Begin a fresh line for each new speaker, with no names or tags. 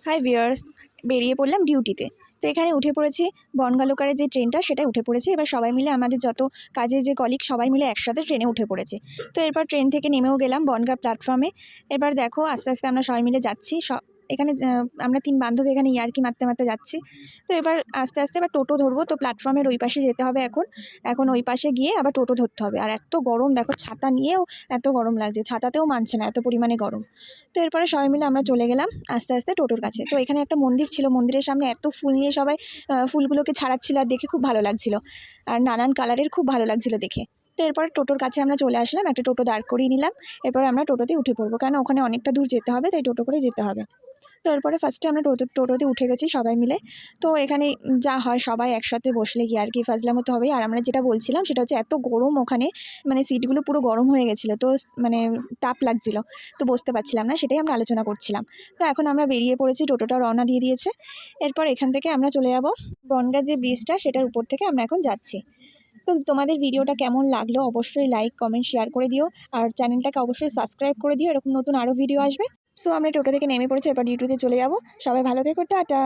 Hi viewers, বেরিয়ে পড়লাম ডিউটিতে। তো এখানে উঠে পড়েছি বনগাঁ লোকালের যে ট্রেনটা, সেটাই উঠে পড়েছি। এবার সবাই মিলে আমাদের যত কাজের যে কলিগ সবাই মিলে একসাথে ট্রেনে উঠে পড়েছে। তো এরপর ট্রেন থেকে নেমেও গেলাম বনগাঁ প্ল্যাটফর্মে। এবার দেখো আস্তে আস্তে আমরা সবাই মিলে যাচ্ছি। এখানে আমরা 3 বান্ধবী এখানে ইয়ার্কি মারতে মারতে যাচ্ছি। তো এবার আস্তে আস্তে এবার টোটো ধরবো। তো প্ল্যাটফর্মের ওই পাশে যেতে হবে এখন ওই পাশে গিয়ে আবার টোটো ধরতে হবে। আর এত গরম দেখো, ছাতা নিয়েও এত গরম লাগছে, ছাতাতেও মানছে না, এত পরিমাণে গরম। তো এরপরে সবাই মিলে আমরা চলে গেলাম আস্তে আস্তে টোটোর কাছে। তো এখানে একটা মন্দির ছিল, মন্দিরের সামনে এত ফুল নিয়ে সবাই ফুলগুলোকে ছাড়াচ্ছিল, আর দেখে খুব ভালো লাগছিল, আর নানান কালারের খুব ভালো লাগছিল দেখে। তো এরপর টোটোর কাছে আমরা চলে আসলাম, একটা টোটো দাঁড় করিয়ে নিলাম। এরপর আমরা টোটোতে উঠে পড়বো, কারণ ওখানে অনেকটা দূর যেতে হবে, তাই টোটো করে যেতে হবে। তো এরপরে ফার্স্টে আমরা টোটোতে উঠে গেছি সবাই মিলে। তো এখানে যা হয়, সবাই একসাথে বসলে কি আর কি ফাজলামো তো হবেই। আর আমরা যেটা বলছিলাম সেটা হচ্ছে এত গরম ওখানে, মানে সিটগুলো পুরো গরম হয়ে গেছিলো, তো মানে তাপ লাগছিল, তো বসতে পারছিলাম না, সেটাই আমরা আলোচনা করছিলাম। তো এখন আমরা বেরিয়ে পড়েছি, টোটোটাও রওনা দিয়ে দিয়েছে। এরপর এখান থেকে আমরা চলে যাব বনগাঁ যে ব্রিজটা, সেটার উপর থেকে আমরা এখন যাচ্ছি। তো তোমাদের ভিডিওটা কেমন লাগলো অবশ্যই লাইক কমেন্ট শেয়ার করে দিও, আর চ্যানেলটাকে অবশ্যই সাবস্ক্রাইব করে দিও, এরকম নতুন আরও ভিডিও আসবে। সো আমরা টোটো থেকে নেমে পড়েছি, এবার ডিউটিতে চলে যাব। সবাই ভালো থেকো, টাটা।